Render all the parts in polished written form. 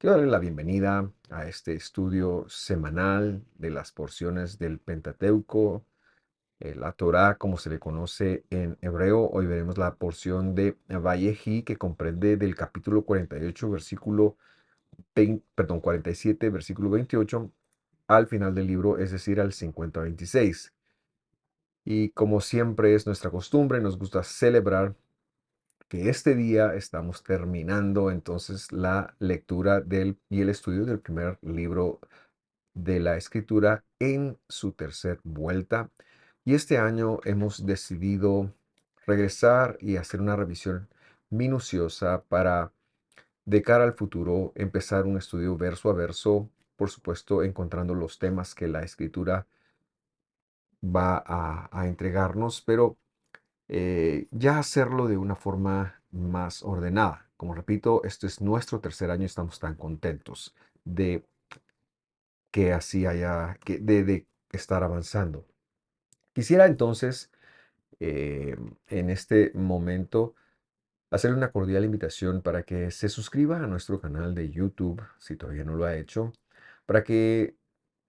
Quiero darle la bienvenida a este estudio semanal de las porciones del Pentateuco, la Torá, como se le conoce en hebreo. Hoy veremos la porción de Vayehi, que comprende del capítulo 48, versículo 47, versículo 28, al final del libro, es decir, al 50-26. Y como siempre es nuestra costumbre, nos gusta celebrar que este día estamos terminando entonces la lectura y el estudio del primer libro de la escritura en su tercer vuelta. Y este año hemos decidido regresar y hacer una revisión minuciosa para, de cara al futuro, empezar un estudio verso a verso, por supuesto, encontrando los temas que la escritura va a entregarnos, pero ya hacerlo de una forma más ordenada. Como repito, este es nuestro tercer año y estamos tan contentos de que así haya, de estar avanzando. Quisiera entonces, eh, en este momento, hacerle una cordial invitación para que se suscriba a nuestro canal de YouTube, si todavía no lo ha hecho, para que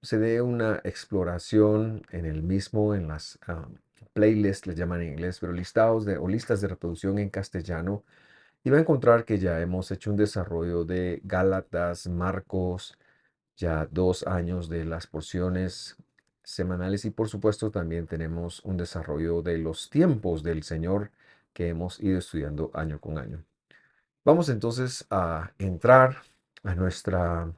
se dé una exploración en el mismo, en las playlists, les llaman en inglés, pero listados o listas de reproducción en castellano, y va a encontrar que ya hemos hecho un desarrollo de Gálatas, Marcos, ya 2 años de las porciones semanales y por supuesto también tenemos un desarrollo de los tiempos del Señor que hemos ido estudiando año con año. Vamos entonces a entrar a nuestro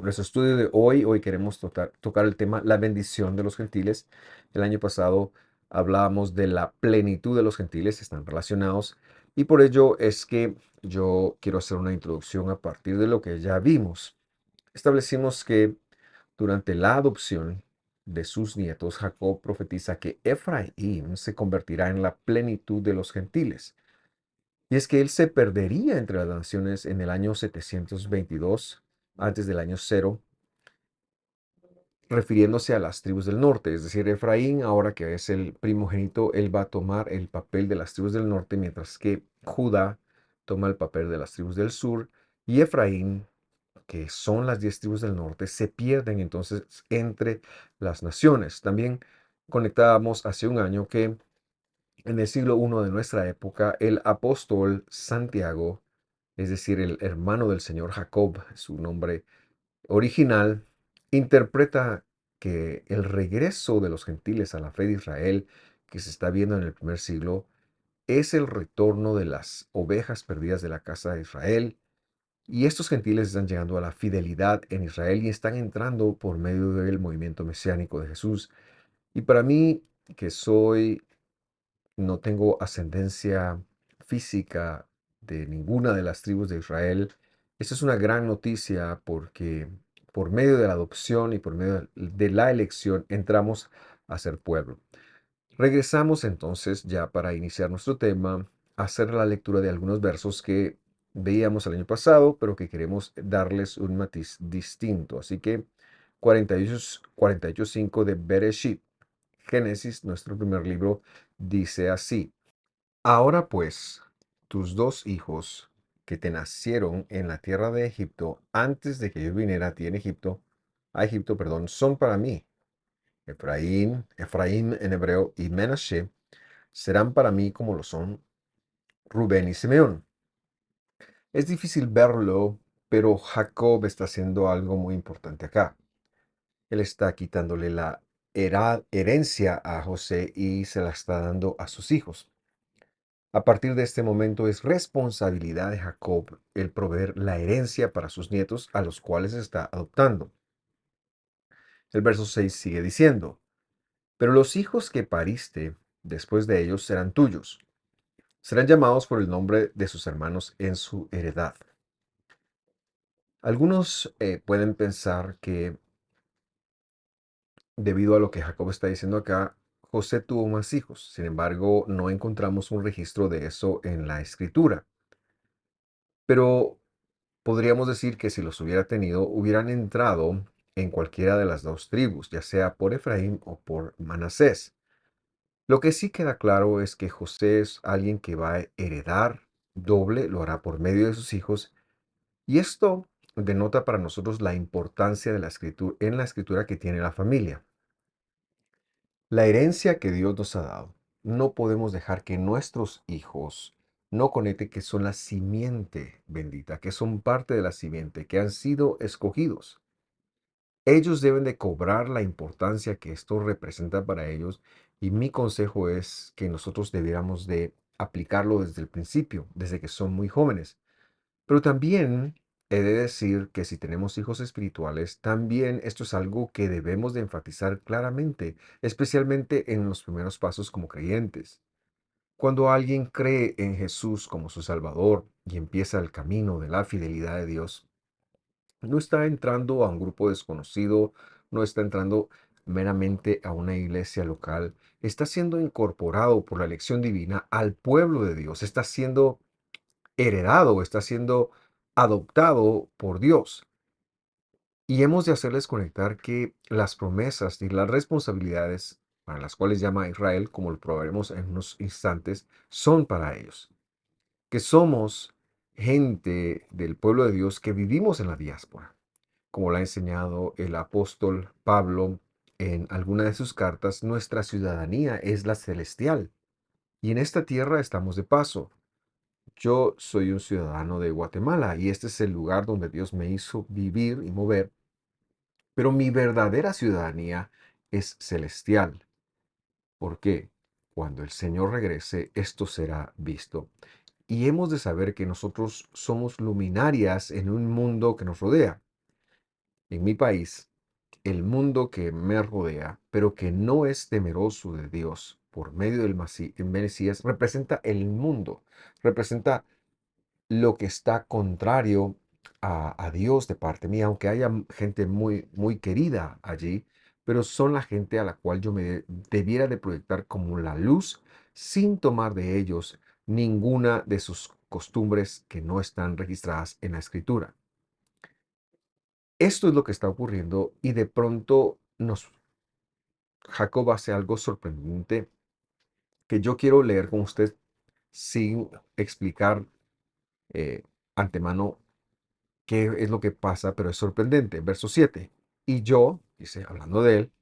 estudio de hoy. Hoy queremos tocar el tema la bendición de los gentiles. El año pasado hablábamos de la plenitud de los gentiles, están relacionados, y por ello es que yo quiero hacer una introducción a partir de lo que ya vimos. Establecimos que durante la adopción de sus nietos, Jacob profetiza que Efraín se convertirá en la plenitud de los gentiles. Y es que él se perdería entre las naciones en el año 722, antes del año cero, refiriéndose a las tribus del norte. Es decir, Efraín, ahora que es el primogénito, él va a tomar el papel de las tribus del norte, mientras que Judá toma el papel de las tribus del sur. Y Efraín, que son las 10 tribus del norte, se pierden entonces entre las naciones. También conectábamos hace un año que en el siglo I de nuestra época, el apóstol Santiago, es decir, el hermano del Señor Jacob, su nombre original, interpreta que el regreso de los gentiles a la fe de Israel, que se está viendo en el primer siglo, es el retorno de las ovejas perdidas de la casa de Israel. Y estos gentiles están llegando a la fidelidad en Israel y están entrando por medio del movimiento mesiánico de Jesús. Y para mí, que no tengo ascendencia física de ninguna de las tribus de Israel, esta es una gran noticia porque por medio de la adopción y por medio de la elección entramos a ser pueblo. Regresamos entonces ya para iniciar nuestro tema a hacer la lectura de algunos versos que veíamos el año pasado, pero que queremos darles un matiz distinto. Así que 48:5 de Bereshit, Génesis, nuestro primer libro, dice así: Ahora pues, tus dos hijos que te nacieron en la tierra de Egipto, antes de que yo viniera a ti en Egipto, perdón, son para mí. Efraín en hebreo, y Menashe serán para mí como lo son Rubén y Simeón. Es difícil verlo, pero Jacob está haciendo algo muy importante acá. Él está quitándole la herencia a José y se la está dando a sus hijos. A partir de este momento es responsabilidad de Jacob el proveer la herencia para sus nietos a los cuales está adoptando. El verso 6 sigue diciendo: Pero los hijos que pariste después de ellos serán tuyos. Serán llamados por el nombre de sus hermanos en su heredad. Algunos pueden pensar que debido a lo que Jacob está diciendo acá, José tuvo más hijos. Sin embargo, no encontramos un registro de eso en la escritura. Pero podríamos decir que si los hubiera tenido, hubieran entrado en cualquiera de las dos tribus, ya sea por Efraín o por Manasés. Lo que sí queda claro es que José es alguien que va a heredar doble, lo hará por medio de sus hijos, y esto denota para nosotros la importancia de la escritura, en la escritura que tiene la familia. La herencia que Dios nos ha dado, no podemos dejar que nuestros hijos no conecten que son la simiente bendita, que son parte de la simiente, que han sido escogidos. Ellos deben de cobrar la importancia que esto representa para ellos y mi consejo es que nosotros debiéramos de aplicarlo desde el principio, desde que son muy jóvenes. Pero también he de decir que si tenemos hijos espirituales, también esto es algo que debemos de enfatizar claramente, especialmente en los primeros pasos como creyentes. Cuando alguien cree en Jesús como su Salvador y empieza el camino de la fidelidad de Dios, no está entrando a un grupo desconocido, no está entrando meramente a una iglesia local, está siendo incorporado por la elección divina al pueblo de Dios, está siendo heredado, está siendo adoptado por Dios. Y hemos de hacerles conectar que las promesas y las responsabilidades para las cuales llama a Israel, como lo probaremos en unos instantes, son para ellos. Que somos gente del pueblo de Dios que vivimos en la diáspora, como lo ha enseñado el apóstol Pablo en alguna de sus cartas, nuestra ciudadanía es la celestial. Y en esta tierra estamos de paso. Yo soy un ciudadano de Guatemala y este es el lugar donde Dios me hizo vivir y mover, pero mi verdadera ciudadanía es celestial. ¿Por qué? Cuando el Señor regrese, esto será visto. Y hemos de saber que nosotros somos luminarias en un mundo que nos rodea. En mi país, el mundo que me rodea, pero que no es temeroso de Dios por medio del Mesías, representa el mundo, representa lo que está contrario a Dios de parte mía, aunque haya gente muy, muy querida allí, pero son la gente a la cual yo me debiera de proyectar como la luz sin tomar de ellos ninguna de sus costumbres que no están registradas en la escritura. Esto es lo que está ocurriendo y de pronto Jacob hace algo sorprendente que yo quiero leer con usted sin explicar eh, antemano qué es lo que pasa, pero es sorprendente. Verso 7. Y yo, dice, hablando de él,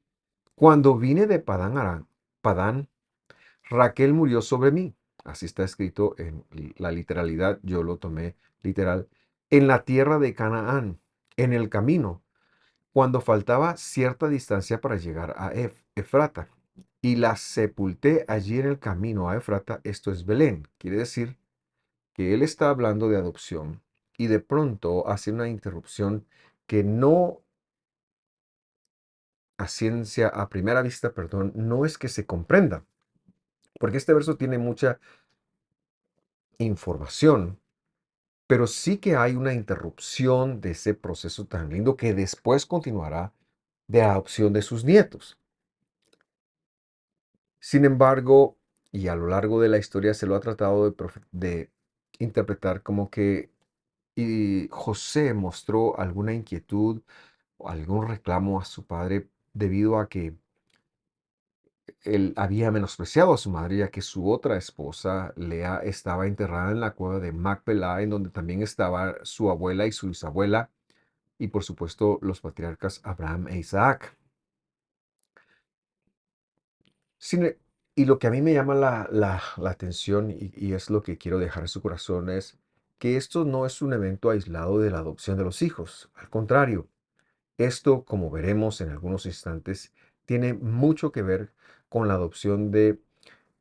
cuando vine de Padán Aram, Padán, Raquel murió sobre mí. Así está escrito en la literalidad, yo lo tomé literal. En la tierra de Canaán, en el camino, cuando faltaba cierta distancia para llegar a Efrata. Y la sepulté allí en el camino a Efrata, esto es Belén. Quiere decir que él está hablando de adopción y de pronto hace una interrupción que no a primera vista, perdón, no es que se comprenda, porque este verso tiene mucha información, pero sí que hay una interrupción de ese proceso tan lindo que después continuará de adopción de sus nietos. Sin embargo, y a lo largo de la historia se lo ha tratado de interpretar como que José mostró alguna inquietud o algún reclamo a su padre debido a que él había menospreciado a su madre, ya que su otra esposa, Lea, estaba enterrada en la cueva de Macpelá, en donde también estaba su abuela y su bisabuela, y por supuesto los patriarcas Abraham e Isaac. Sin e- y lo que a mí me llama la atención y es lo que quiero dejar en su corazón es que esto no es un evento aislado de la adopción de los hijos. Al contrario, esto, como veremos en algunos instantes, tiene mucho que ver con la adopción de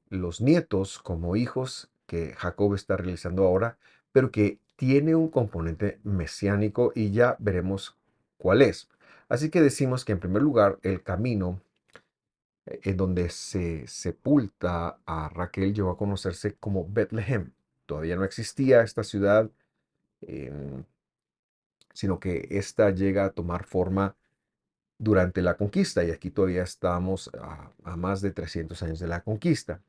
los nietos como hijos que Jacob está realizando ahora, pero que tiene un componente mesiánico y ya veremos cuál es. Así que decimos que en primer lugar el camino en donde se sepulta a Raquel llegó a conocerse como Betlehem. Todavía no existía esta ciudad, em, sino que esta llega a tomar forma durante la conquista y aquí todavía estamos a más de 300 años de la conquista.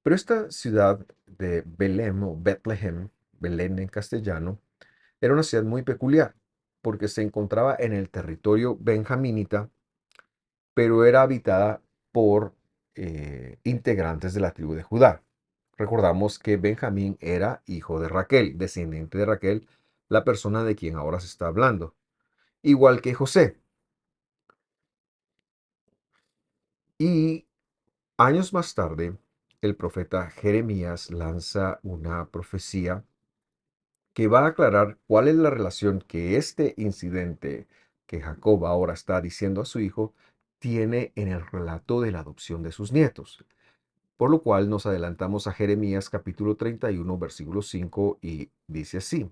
Pero esta ciudad de Belém o Bethlehem, Belén en castellano, era una ciudad muy peculiar porque se encontraba en el territorio benjamínita, pero era habitada por integrantes de la tribu de Judá. Recordamos que Benjamín era hijo de Raquel, descendiente de Raquel, la persona de quien ahora se está hablando, igual que José. Y años más tarde, el profeta Jeremías lanza una profecía que va a aclarar cuál es la relación que este incidente que Jacob ahora está diciendo a su hijo tiene en el relato de la adopción de sus nietos. Por lo cual nos adelantamos a Jeremías capítulo 31, versículo 5 y dice así.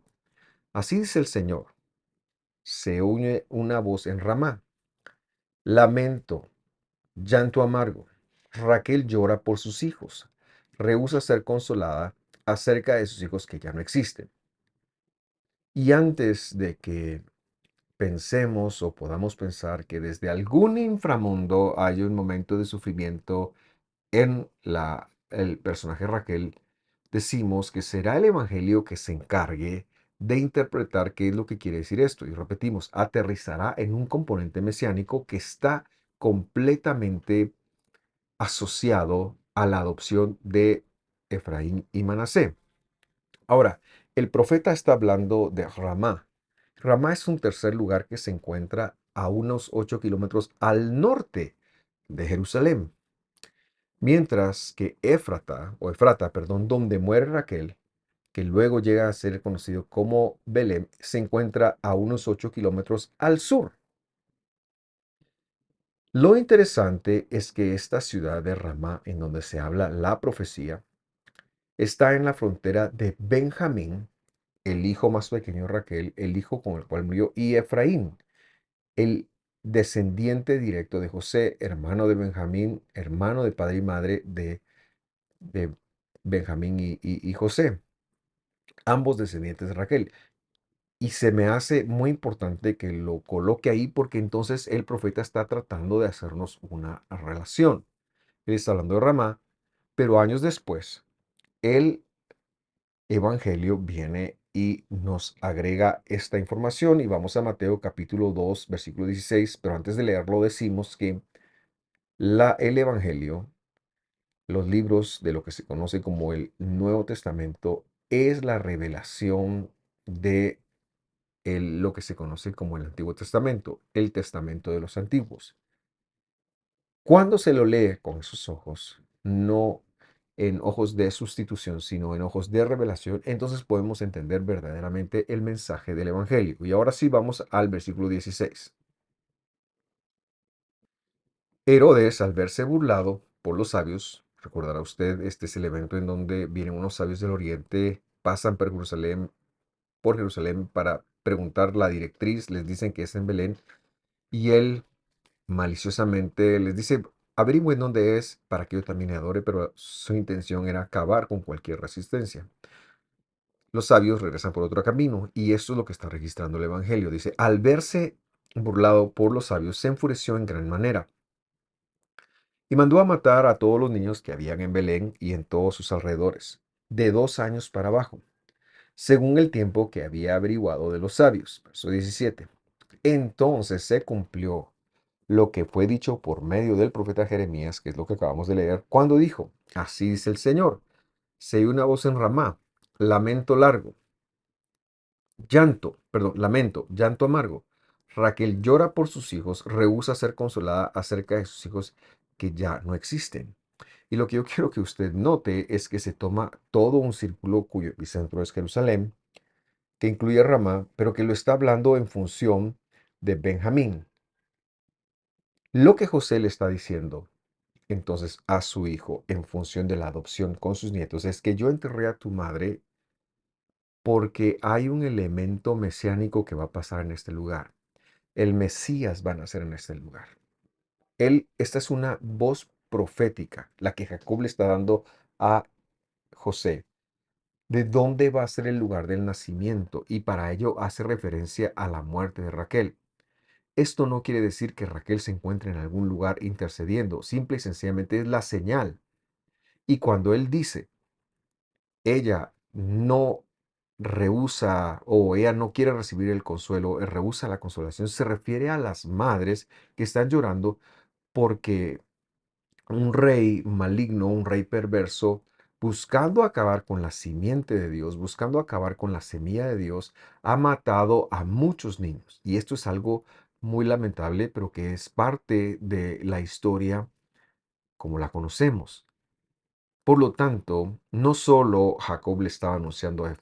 Así dice el Señor, se oye una voz en Ramá, lamento, llanto amargo. Raquel llora por sus hijos, rehúsa ser consolada acerca de sus hijos que ya no existen. Y antes de que pensemos o podamos pensar que desde algún inframundo hay un momento de sufrimiento en el personaje Raquel, decimos que será el Evangelio que se encargue de interpretar qué es lo que quiere decir esto. Y repetimos, aterrizará en un componente mesiánico que está completamente asociado a la adopción de Efraín y Manasé. Ahora, el profeta está hablando de Ramá. Ramá es un tercer lugar que se encuentra a unos 8 kilómetros al norte de Jerusalén. Mientras que Efrata, perdón, donde muere Raquel, que luego llega a ser conocido como Belén, se encuentra a unos 8 kilómetros al sur. Lo interesante es que esta ciudad de Ramá, en donde se habla la profecía, está en la frontera de Benjamín, el hijo más pequeño de Raquel, el hijo con el cual murió, y Efraín, el descendiente directo de José, hermano de Benjamín, hermano de padre y madre de Benjamín y José, ambos descendientes de Raquel. Y se me hace muy importante que lo coloque ahí porque entonces el profeta está tratando de hacernos una relación. Él está hablando de Ramá, pero años después, el Evangelio viene y nos agrega esta información y vamos a Mateo capítulo 2, versículo 16, pero antes de leerlo decimos que el Evangelio, los libros de lo que se conoce como el Nuevo Testamento, es la revelación de lo que se conoce como el Antiguo Testamento, el Testamento de los Antiguos. Cuando se lo lee con esos ojos, no en ojos de sustitución, sino en ojos de revelación, entonces podemos entender verdaderamente el mensaje del Evangelio. Y ahora sí vamos al versículo 16. Herodes, al verse burlado por los sabios, recordará usted, este es el evento en donde vienen unos sabios del oriente, pasan por Jerusalén para preguntar la directriz, les dicen que es en Belén, y él maliciosamente les dice, averigüen dónde es para que yo también le adore, pero su intención era acabar con cualquier resistencia. Los sabios regresan por otro camino, y esto es lo que está registrando el Evangelio. Dice, al verse burlado por los sabios, se enfureció en gran manera, y mandó a matar a todos los niños que habían en Belén y en todos sus alrededores, de 2 años para abajo, según el tiempo que había averiguado de los sabios. Verso 17. Entonces se cumplió lo que fue dicho por medio del profeta Jeremías, que es lo que acabamos de leer, cuando dijo, así dice el Señor, se oye una voz en Ramá, lamento largo, lamento, llanto amargo. Raquel llora por sus hijos, rehúsa ser consolada acerca de sus hijos que ya no existen. Y lo que yo quiero que usted note es que se toma todo un círculo cuyo epicentro es Jerusalén, que incluye Ramá, pero que lo está hablando en función de Benjamín. Lo que José le está diciendo entonces a su hijo en función de la adopción con sus nietos es que yo enterré a tu madre porque hay un elemento mesiánico que va a pasar en este lugar. El Mesías va a nacer en este lugar. Esta es una voz profética, la que Jacob le está dando a José, de dónde va a ser el lugar del nacimiento, y para ello hace referencia a la muerte de Raquel. Esto no quiere decir que Raquel se encuentre en algún lugar intercediendo, simple y sencillamente es la señal. Y cuando él dice, ella no rehúsa o ella no quiere recibir el consuelo, rehúsa la consolación, se refiere a las madres que están llorando porque un rey maligno, un rey perverso, buscando acabar con la simiente de Dios, buscando acabar con la semilla de Dios, ha matado a muchos niños. Y esto es algo muy lamentable, pero que es parte de la historia como la conocemos. Por lo tanto, no solo Jacob le estaba anunciando a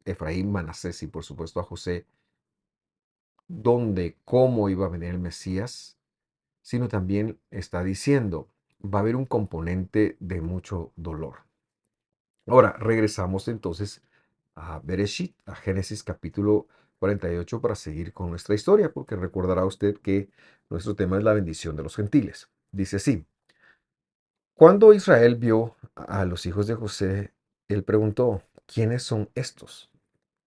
Efraín, Manasés y por supuesto a José, dónde, cómo iba a venir el Mesías, sino también está diciendo, va a haber un componente de mucho dolor. Ahora, regresamos entonces a Bereshit, a Génesis capítulo 48 para seguir con nuestra historia, porque recordará usted que nuestro tema es la bendición de los gentiles. Dice así, cuando Israel vio a los hijos de José, él preguntó, ¿quiénes son estos?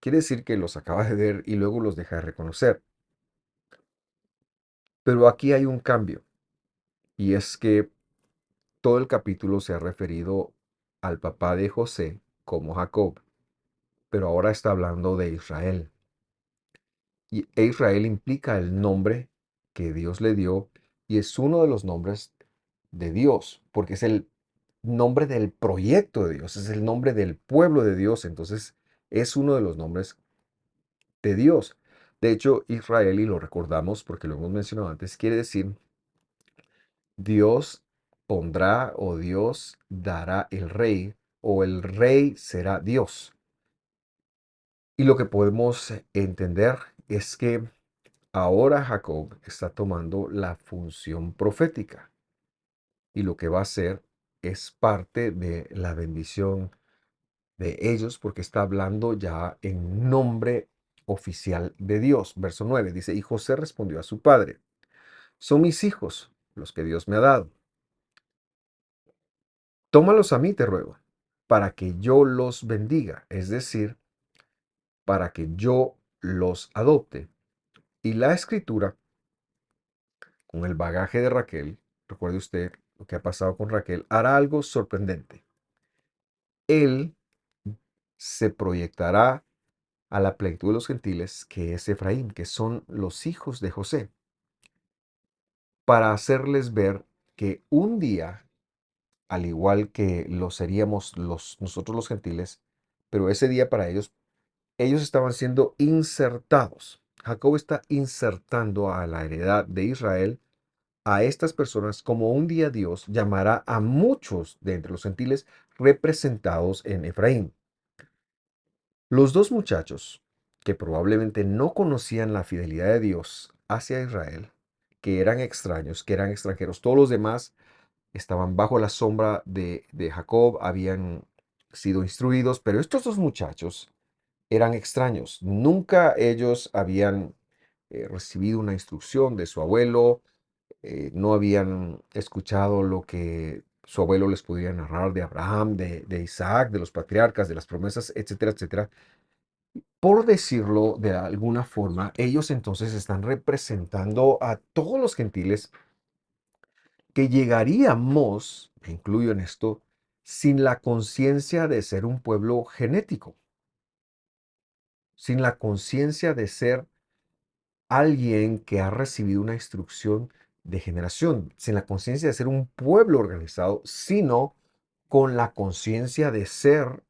Quiere decir que los acaba de ver y luego los deja de reconocer. Pero aquí hay un cambio, y es que todo el capítulo se ha referido al papá de José como Jacob, pero ahora está hablando de Israel. E Israel implica el nombre que Dios le dio y es uno de los nombres de Dios, porque es el nombre del proyecto de Dios, es el nombre del pueblo de Dios, entonces es uno de los nombres de Dios. De hecho, Israel, y lo recordamos porque lo hemos mencionado antes, quiere decir Dios pondrá o Dios dará el rey o el rey será Dios. Y lo que podemos entender es que ahora Jacob está tomando la función profética y lo que va a hacer es parte de la bendición de ellos porque está hablando ya en nombre oficial de Dios. Verso 9 dice, y José respondió a su padre, son mis hijos, los que Dios me ha dado. Tómalos a mí, te ruego, para que yo los bendiga, es decir, para que yo los adopte. Y la escritura, con el bagaje de Raquel, recuerde usted lo que ha pasado con Raquel, hará algo sorprendente. Él se proyectará a la plenitud de los gentiles, que es Efraín, que son los hijos de José, para hacerles ver que un día, al igual que lo seríamos nosotros los gentiles, pero ese día para ellos estaban siendo insertados. Jacob está insertando a la heredad de Israel a estas personas como un día Dios llamará a muchos de entre los gentiles representados en Efraín. Los dos muchachos, que probablemente no conocían la fidelidad de Dios hacia Israel, que eran extraños, que eran extranjeros, todos los demás estaban bajo la sombra de Jacob, habían sido instruidos, pero estos dos muchachos eran extraños. Nunca ellos habían recibido una instrucción de su abuelo, no habían escuchado lo que su abuelo les podía narrar de Abraham, de Isaac, de los patriarcas, de las promesas, etcétera, etcétera. Por decirlo de alguna forma, ellos entonces están representando a todos los gentiles que llegaríamos, me incluyo en esto, sin la conciencia de ser un pueblo genético, sin la conciencia de ser alguien que ha recibido una instrucción de generación, sin la conciencia de ser un pueblo organizado, sino con la conciencia de ser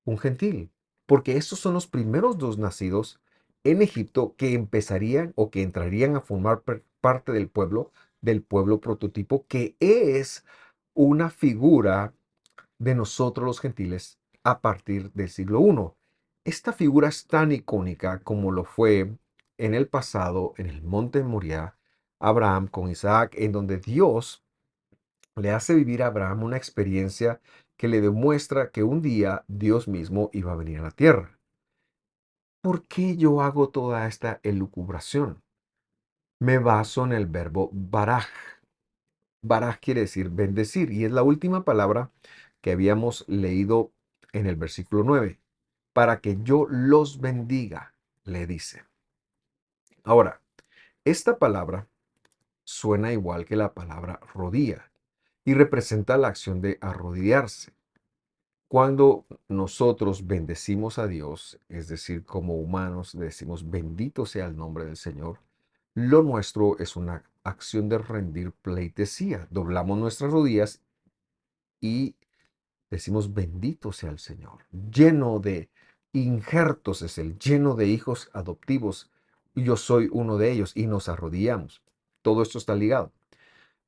un gentil, porque estos son los primeros dos nacidos en Egipto que empezarían o que entrarían a formar parte del pueblo prototipo, que es una figura de nosotros los gentiles a partir del siglo I. Esta figura es tan icónica como lo fue en el pasado, en el monte Moriah, Abraham con Isaac, en donde Dios le hace vivir a Abraham una experiencia que le demuestra que un día Dios mismo iba a venir a la tierra. ¿Por qué yo hago toda esta elucubración? Me baso en el verbo baraj. Baraj quiere decir bendecir y es la última palabra que habíamos leído en el versículo 9. Para que yo los bendiga, le dice. Ahora, esta palabra suena igual que la palabra rodilla y representa la acción de arrodillarse. Cuando nosotros bendecimos a Dios, es decir, como humanos decimos bendito sea el nombre del Señor, lo nuestro es una acción de rendir pleitesía. Doblamos nuestras rodillas y decimos bendito sea el Señor. Lleno de injertos es Él, lleno de hijos adoptivos. Y yo soy uno de ellos y nos arrodillamos. Todo esto está ligado.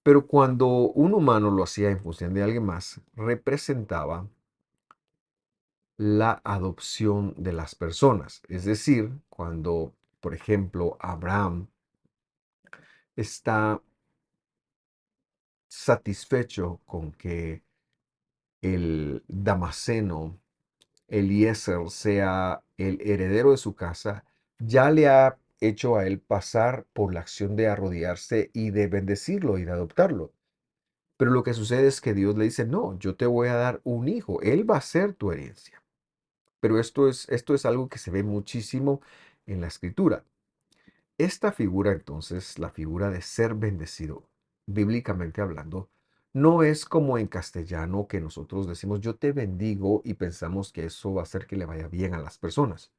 Pero cuando un humano lo hacía en función de alguien más, representaba la adopción de las personas. Es decir, cuando, por ejemplo, Abraham está satisfecho con que el Damaseno, Eliezer, sea el heredero de su casa, ya le ha hecho a él pasar por la acción de arrodillarse y de bendecirlo y de adoptarlo. Pero lo que sucede es que Dios le dice, no, yo te voy a dar un hijo, él va a ser tu herencia. Pero esto es algo que se ve muchísimo en la escritura. Esta figura entonces, la figura de ser bendecido, bíblicamente hablando, no es como en castellano que nosotros decimos yo te bendigo y pensamos que eso va a hacer que le vaya bien a las personas.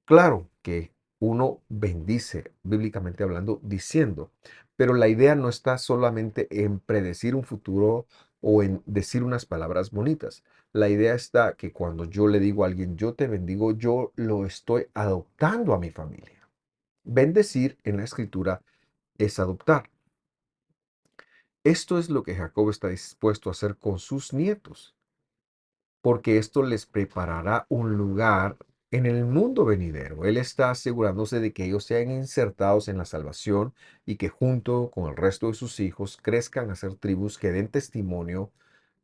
Claro que uno bendice, bíblicamente hablando, diciendo, pero la idea no está solamente en predecir un futuro o en decir unas palabras bonitas. La idea está que cuando yo le digo a alguien, yo te bendigo, yo lo estoy adoptando a mi familia. Bendecir en la escritura es adoptar. Esto es lo que Jacob está dispuesto a hacer con sus nietos, porque esto les preparará un lugar en el mundo venidero. Él está asegurándose de que ellos sean insertados en la salvación y que junto con el resto de sus hijos crezcan a ser tribus que den testimonio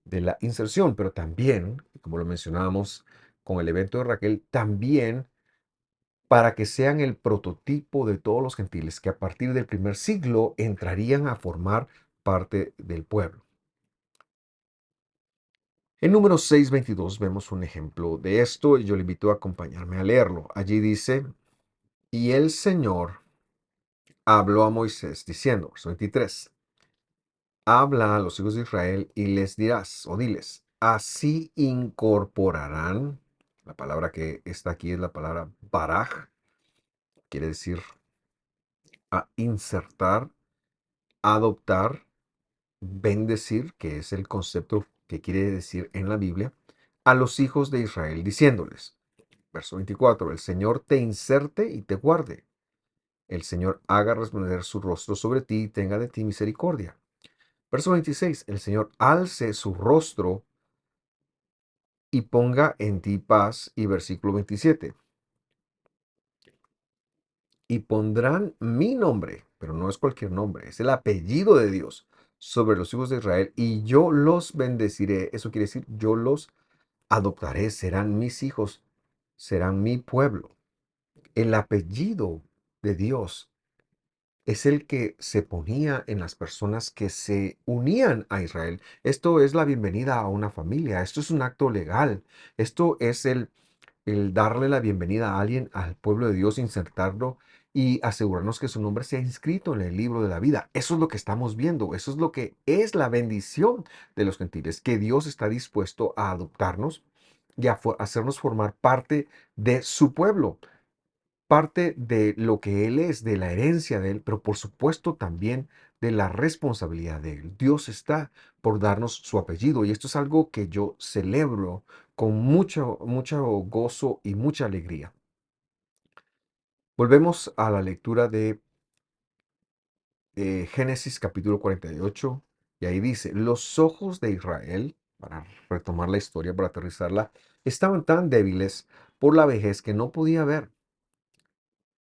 de la inserción, pero también, como lo mencionábamos con el evento de Raquel, también para que sean el prototipo de todos los gentiles que a partir del primer siglo entrarían a formar parte del pueblo. En número 6:22 vemos un ejemplo de esto y yo le invito a acompañarme a leerlo. Allí dice, y el Señor habló a Moisés diciendo, verso 23, habla a los hijos de Israel y les dirás o diles, así incorporarán, la palabra que está aquí es la palabra baraj, quiere decir a insertar, adoptar, bendecir, que es el concepto que quiere decir en la Biblia, a los hijos de Israel, diciéndoles, verso 24, el Señor te inserte y te guarde. El Señor haga resplandecer su rostro sobre ti y tenga de ti misericordia. Verso 26, el Señor alce su rostro y ponga en ti paz. Y versículo 27, y pondrán mi nombre, pero no es cualquier nombre, es el apellido de Dios sobre los hijos de Israel y yo los bendeciré. Eso quiere decir, yo los adoptaré, serán mis hijos, serán mi pueblo. El apellido de Dios es el que se ponía en las personas que se unían a Israel. Esto es la bienvenida a una familia, esto es un acto legal, esto es el darle la bienvenida a alguien al pueblo de Dios, insertarlo y asegurarnos que su nombre sea inscrito en el libro de la vida. Eso es lo que estamos viendo, eso es lo que es la bendición de los gentiles, que Dios está dispuesto a adoptarnos y a hacernos formar parte de su pueblo, parte de lo que Él es, de la herencia de Él, pero por supuesto también de la responsabilidad de Él. Dios está por darnos su apellido y esto es algo que yo celebro con mucho gozo y mucha alegría. Volvemos a la lectura de Génesis capítulo 48 y ahí dice, los ojos de Israel, para retomar la historia, para aterrizarla, estaban tan débiles por la vejez que no podía ver.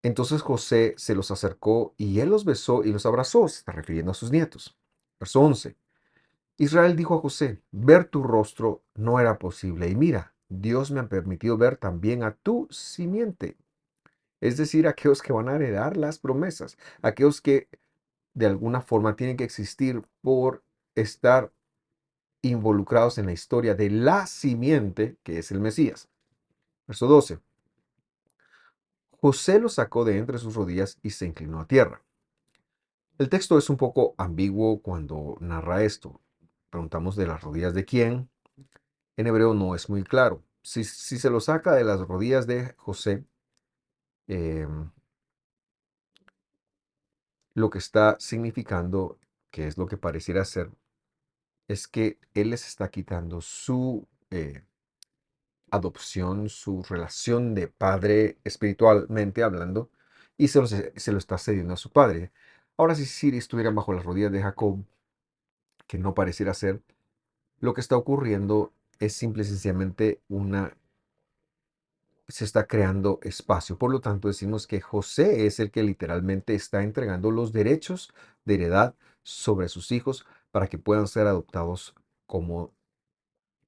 Entonces José se los acercó y él los besó y los abrazó, se está refiriendo a sus nietos. Verso 11. Israel dijo a José, ver tu rostro no era posible y mira, Dios me ha permitido ver también a tu simiente, es decir, aquellos que van a heredar las promesas, aquellos que de alguna forma tienen que existir por estar involucrados en la historia de la simiente que es el Mesías. Verso 12. José los sacó de entre sus rodillas y se inclinó a tierra. El texto es un poco ambiguo cuando narra esto. Preguntamos de las rodillas de quién. En hebreo no es muy claro. Si se lo saca de las rodillas de José, em, lo que está significando, que es lo que pareciera ser, es que él les está quitando su eh, adopción, su relación de padre espiritualmente hablando, y se lo está cediendo a su padre. Ahora, si Siri estuviera bajo las rodillas de Jacob, que no pareciera ser, lo que está ocurriendo es simple y sencillamente se está creando espacio. Por lo tanto, decimos que José es el que literalmente está entregando los derechos de heredad sobre sus hijos para que puedan ser adoptados como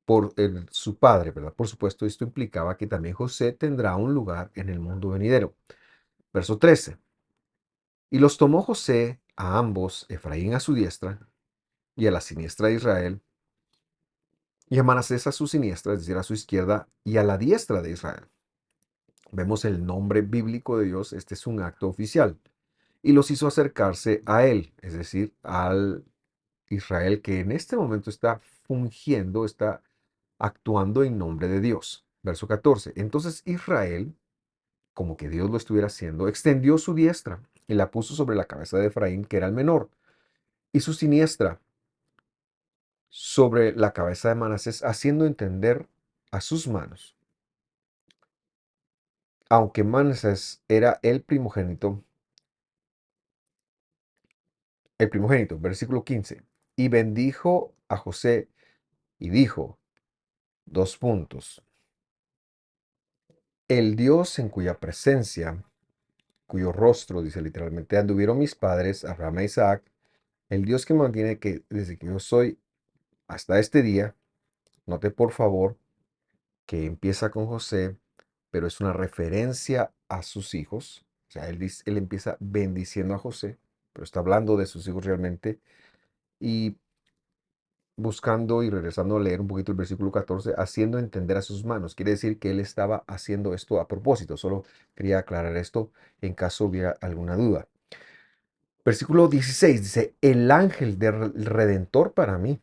por su padre, ¿verdad? Por supuesto, esto implicaba que también José tendrá un lugar en el mundo venidero. Verso 13. Y los tomó José a ambos, Efraín a su diestra y a la siniestra de Israel, y a Manasés a su siniestra, es decir, a su izquierda, y a la diestra de Israel. Vemos el nombre bíblico de Dios, este es un acto oficial. Y los hizo acercarse a él, es decir, al Israel que en este momento está fungiendo, está actuando en nombre de Dios. Verso 14. Entonces Israel, como que Dios lo estuviera haciendo, extendió su diestra y la puso sobre la cabeza de Efraín, que era el menor, y su siniestra sobre la cabeza de Manasés, haciendo entender a sus manos, aunque Manasés era el primogénito, versículo 15, y bendijo a José y dijo, dos puntos, el Dios en cuya presencia, cuyo rostro, dice literalmente, anduvieron mis padres, Abraham e Isaac, el Dios que mantiene que desde que yo soy hasta este día, note por favor que empieza con José, pero es una referencia a sus hijos. O sea, él empieza bendiciendo a José, pero está hablando de sus hijos realmente. Y buscando y regresando a leer un poquito el versículo 14, haciendo entender a sus manos. Quiere decir que él estaba haciendo esto a propósito. Solo quería aclarar esto en caso hubiera alguna duda. Versículo 16 dice, el ángel del Redentor para mí.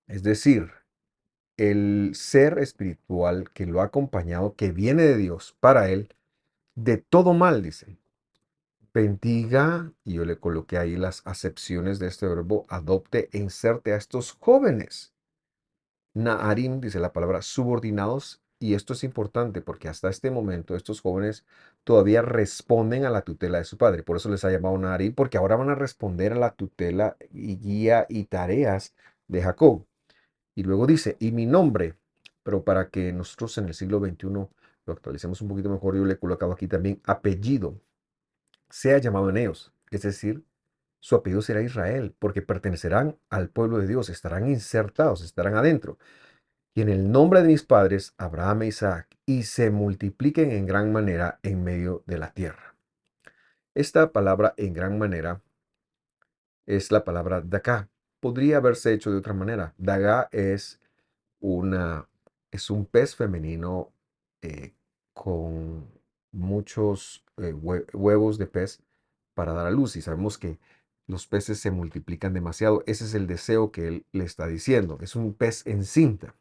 Es decir, el ser espiritual que lo ha acompañado, que viene de Dios para él, de todo mal, dice. Bendiga, y yo le coloqué ahí las acepciones de este verbo, adopte e inserte a estos jóvenes. Naarim, dice la palabra, subordinados, y esto es importante porque hasta este momento estos jóvenes todavía responden a la tutela de su padre. Por eso les ha llamado Naarim, porque ahora van a responder a la tutela y guía y tareas de Jacob. Y luego dice, y mi nombre, pero para que nosotros en el siglo XXI lo actualicemos un poquito mejor, yo le he colocado aquí también apellido, sea llamado en ellos. Es decir, su apellido será Israel, porque pertenecerán al pueblo de Dios, estarán insertados, estarán adentro. Y en el nombre de mis padres, Abraham e Isaac, y se multipliquen en gran manera en medio de la tierra. Esta palabra en gran manera es la palabra Daká. Podría haberse hecho de otra manera. Daga una, es un pez femenino eh, con muchos huevos de pez para dar a luz. Y sabemos que los peces se multiplican demasiado. Ese es el deseo que él le está diciendo. Es un pez encinta.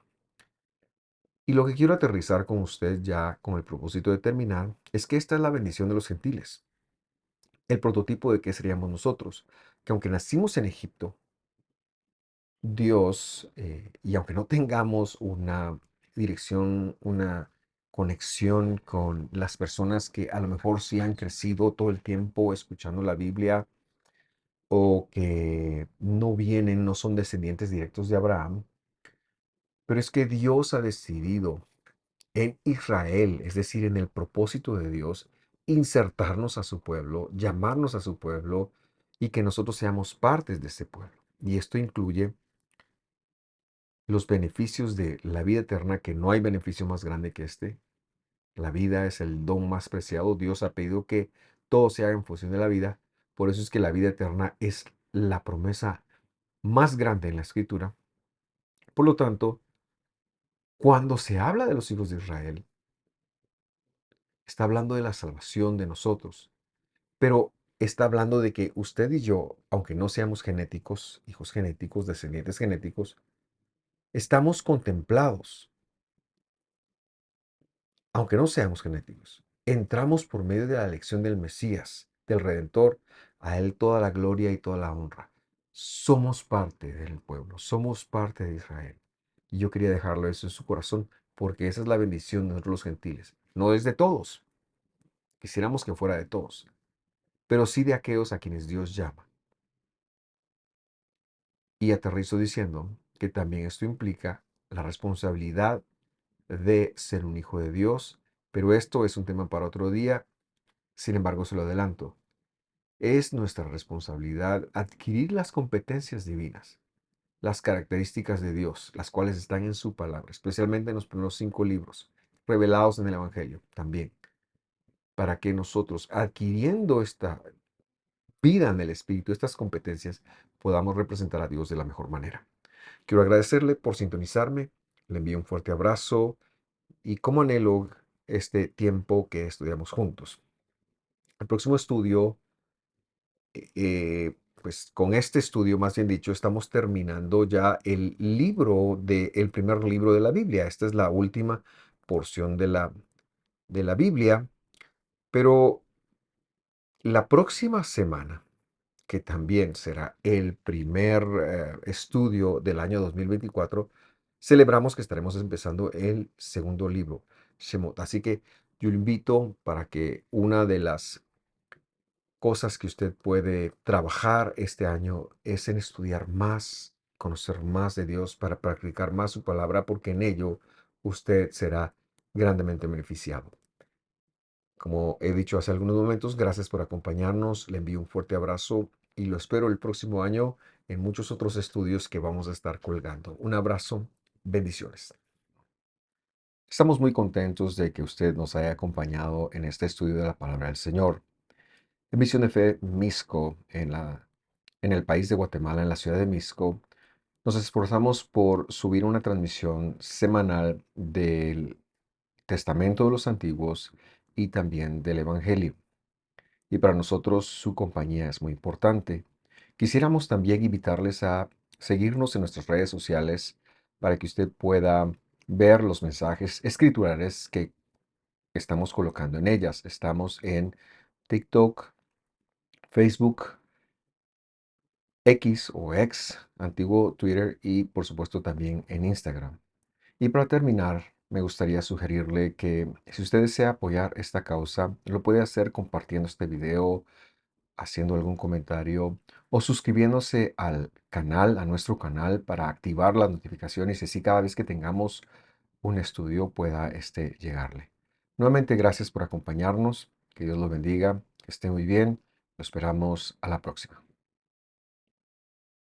Y lo que quiero aterrizar con usted ya con el propósito de terminar es que esta es la bendición de los gentiles, el prototipo de qué seríamos nosotros, que aunque nacimos en Egipto, Dios, y aunque no tengamos una dirección, una conexión con las personas que a lo mejor sí han crecido todo el tiempo escuchando la Biblia o que no vienen, no son descendientes directos de Abraham, pero es que Dios ha decidido en Israel, es decir, en el propósito de Dios, insertarnos a su pueblo, llamarnos a su pueblo y que nosotros seamos partes de ese pueblo. Y esto incluye los beneficios de la vida eterna, que no hay beneficio más grande que este. La vida es el don más preciado. Dios ha pedido que todo se haga en función de la vida. Por eso es que la vida eterna es la promesa más grande en la Escritura. Por lo tanto, cuando se habla de los hijos de Israel, está hablando de la salvación de nosotros. Pero está hablando de que usted y yo, aunque no seamos genéticos, hijos genéticos, descendientes genéticos, estamos contemplados, aunque no seamos genéticos. Entramos por medio de la elección del Mesías, del Redentor, a Él toda la gloria y toda la honra. Somos parte del pueblo, somos parte de Israel. Y yo quería dejarlo eso en su corazón, porque esa es la bendición de nosotros los gentiles. No es de todos, quisiéramos que fuera de todos, pero sí de aquellos a quienes Dios llama. Y aterrizo diciendo que también esto implica la responsabilidad de ser un hijo de Dios, pero esto es un tema para otro día, sin embargo se lo adelanto. Es nuestra responsabilidad adquirir las competencias divinas, las características de Dios, las cuales están en su palabra, especialmente en los primeros 5 libros, revelados en el Evangelio también, para que nosotros, adquiriendo esta vida en el Espíritu, estas competencias, podamos representar a Dios de la mejor manera. Quiero agradecerle por sintonizarme, le envío un fuerte abrazo y como anhelo este tiempo que estudiamos juntos. El próximo estudio, pues con este estudio, más bien dicho, estamos terminando ya el primer libro de la Biblia. Esta es la última porción de la Biblia, pero la próxima semana, que también será el primer estudio del año 2024, celebramos que estaremos empezando el segundo libro, Shemot. Así que yo le invito para que una de las cosas que usted puede trabajar este año es en estudiar más, conocer más de Dios para practicar más su palabra, porque en ello usted será grandemente beneficiado. Como he dicho hace algunos momentos, gracias por acompañarnos, le envío un fuerte abrazo y lo espero el próximo año en muchos otros estudios que vamos a estar colgando. Un abrazo, bendiciones. Estamos muy contentos de que usted nos haya acompañado en este estudio de la palabra del Señor. En Misión de Fe Misco, en el país de Guatemala, en la ciudad de Misco, nos esforzamos por subir una transmisión semanal del Testamento de los Antiguos y también del Evangelio. Y para nosotros su compañía es muy importante. Quisiéramos también invitarles a seguirnos en nuestras redes sociales para que usted pueda ver los mensajes escriturales que estamos colocando en ellas. Estamos en TikTok, Facebook, X o X, antiguo Twitter y por supuesto también en Instagram. Y para terminar, me gustaría sugerirle que si usted desea apoyar esta causa, lo puede hacer compartiendo este video, haciendo algún comentario o suscribiéndose al canal, a nuestro canal para activar las notificaciones y así cada vez que tengamos un estudio pueda llegarle. Nuevamente, gracias por acompañarnos. Que Dios los bendiga. Que esté muy bien. Lo esperamos a la próxima.